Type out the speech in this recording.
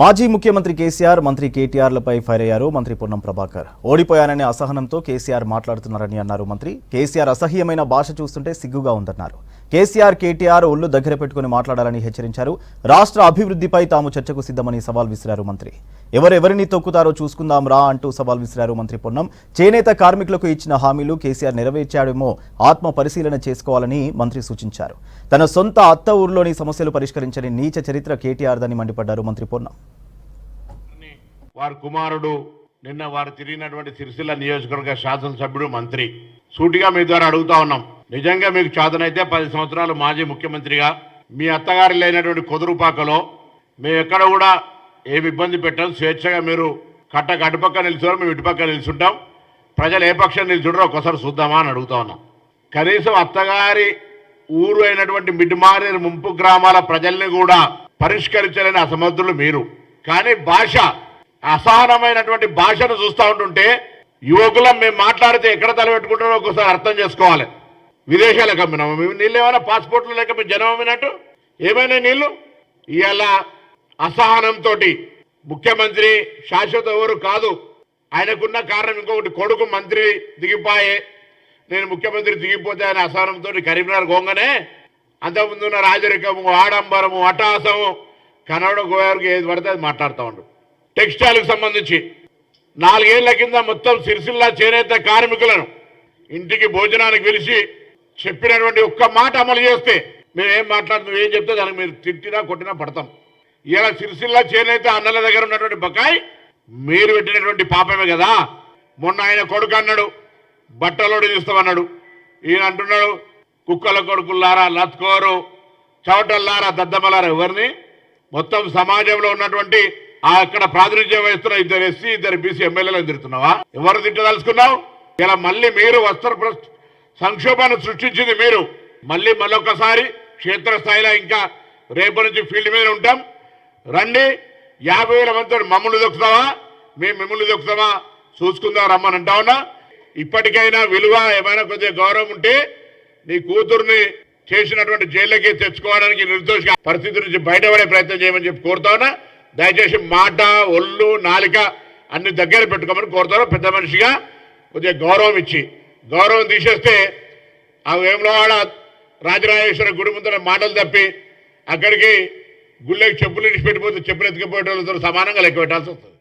మాజీ ముఖ్యమంత్రి కేసీఆర్ మంత్రి కేటీఆర్లపై ఫైర్ అయ్యారు మంత్రి పొన్నం ప్రభాకర్. ఓడిపోయాననే అసహనంతో కేసీఆర్ మాట్లాడుతున్నారని అన్నారు మంత్రి. కేసీఆర్ అసహ్యమైన భాష చూస్తుంటే సిగ్గుగా ఉందన్నారు. కేసీఆర్ కేటీఆర్ ఒళ్ళు దగ్గర పెట్టుకుని మాట్లాడాలని హెచ్చరించారు. రాష్ట్ర అభివృద్ధిపై తాము చర్చకు సిద్ధమని సవాల్ విసిరారు మంత్రి. ఎవరెవరిని తొక్కుతారో చూసుకుందాం రా అంటూ సవాల్ విసిరారు మంత్రి పొన్నం. చేనేత కార్మికులకు ఇచ్చిన హామీలు కేసీఆర్ నెరవేర్చాడేమో ఆత్మ పరిశీలన చేసుకోవాలని మంత్రి సూచించారు. తన సొంత అత్త ఊర్లోని సమస్యలు పరిష్కరించని నీచ చరిత్ర కేటీఆర్దని మండిపడ్డారు మంత్రి పొన్నం. వారి కుమారుడు నిన్న వారు తిరిగినటువంటి సిరిసిల్ల నియోజకవర్గ శాసనసభ్యుడు మంత్రి సూటిగా మీ ద్వారా అడుగుతా ఉన్నాం. నిజంగా మీకు చాదనైతే 10 సంవత్సరాలు మాజీ ముఖ్యమంత్రిగా మీ అత్తగారి లేనటువంటి కొదురుపాకలో మేము ఎక్కడ కూడా ఏమి ఇబ్బంది పెట్టాం. స్వేచ్ఛగా మీరు అటుపక్క నిలుచున్నారు, మేము ఇటుపక్క నిలుచుంటాం. ప్రజలు ఏ పక్షం నిలుచుంటారో ఒకసారి చూద్దామా అని అడుగుతా ఉన్నాం. కనీసం అత్తగారి ఊరు అయినటువంటి మిడ్మారేరు ముంపు గ్రామాల ప్రజల్ని కూడా పరిష్కరించలేని అసమర్థులు మీరు. కానీ భాష అసహనమైనటువంటి భాషను చూస్తూ ఉంటుంటే యువకులం మేము మాట్లాడితే ఎక్కడ తలపెట్టుకుంటారో ఒకసారి అర్థం చేసుకోవాలి. విదేశాలకు అమ్మినాము మేము నీళ్ళు, ఏమైనా పాస్పోర్ట్లు లేక మేము జనం అమ్మినట్టు ఏమైనా నీళ్లు. ఇవాళ అసహనంతో ముఖ్యమంత్రి శాశ్వత ఎవరు కాదు, ఆయనకున్న కారణం ఇంకొకటి, కొడుకు మంత్రి దిగిపోయే నేను ముఖ్యమంత్రి దిగిపోతే ఆయన అసహనంతో కరీంనగర్ గోంగనే అంతకుముందున్న రాజరికము, ఆడంబరము, అటాసము కన్నడ గోయర్కి ఏది పడితే అది మాట్లాడుతూ ఉండు. టెక్స్టైల్కి సంబంధించి 4 ఏళ్ల కింద మొత్తం సిరిసిల్ల చేనేత కార్మికులను ఇంటికి భోజనానికి పిలిచి చెప్పినటువంటి ఒక్క మాట అమలు చేస్తే మేమేం మాట్లాడుతున్నాం, ఏం చెప్తే దానికి మీరు తిట్టినా కొట్టినా పడతాం. ఇలా సిరిసిల్ల చేనేత అన్నల దగ్గర ఉన్నటువంటి బకాయి మీరు పెట్టినటువంటి పాపమే కదా. మొన్న ఆయన కొడుకు అన్నాడు బట్టలోడు తీస్తామన్నాడు, ఈయన అంటున్నాడు కుక్కల కొడుకుల్లారా, లత్కోరు, చవటల్లారా, దద్దమలారా. ఎవరిని మొత్తం సమాజంలో ఉన్నటువంటి అక్కడ ప్రాతినిధ్యం వహిస్తున్న 2 ఎస్సీ 2 బీసీ ఎమ్మెల్యేలను తిడుతున్నావా? ఎవరు తిట్టదలుచుకున్నావు? ఇలా మళ్ళీ మీరు వస్త్ర సంక్షోభాన్ని సృష్టించింది మీరు. మళ్ళొకసారి క్షేత్రస్థాయిలో ఇంకా రేపటి నుంచి ఫీల్డ్ మీద ఉంటాం. రండి, 50,000 మందితో మమ్మల్ని దొక్కుతావా, మేము మిమ్మల్ని దొక్కుతామా చూసుకుందాం రమ్మని అంటా ఉన్నా. ఇప్పటికైనా విలువ ఏమైనా కొద్దిగా గౌరవం ఉంటే నీ కూతుర్ని చేసినటువంటి జైల్లోకి తెచ్చుకోవడానికి నిర్దోష పరిస్థితి నుంచి బయటపడే ప్రయత్నం చేయమని చెప్పి కోరుతా ఉన్నా. దయచేసి మాట, ఒళ్ళు, నాలిక అన్ని దగ్గర పెట్టుకోమని కోరుతాను. పెద్ద మనిషిగా కొద్దిగా గౌరవం ఇచ్చి, గౌరవం తీసేస్తే ఆ వేములవాడ రాజరాజేశ్వర గుడి ముందర మాటలు తప్పి అక్కడికి గుళ్ళకి చెప్పులు ఇచ్చి పెట్టిపోతే చెప్పులు ఎత్తుకుపోయేటోళ్ళతో సమానంగా లెక్క పెట్టాల్సి వస్తుంది.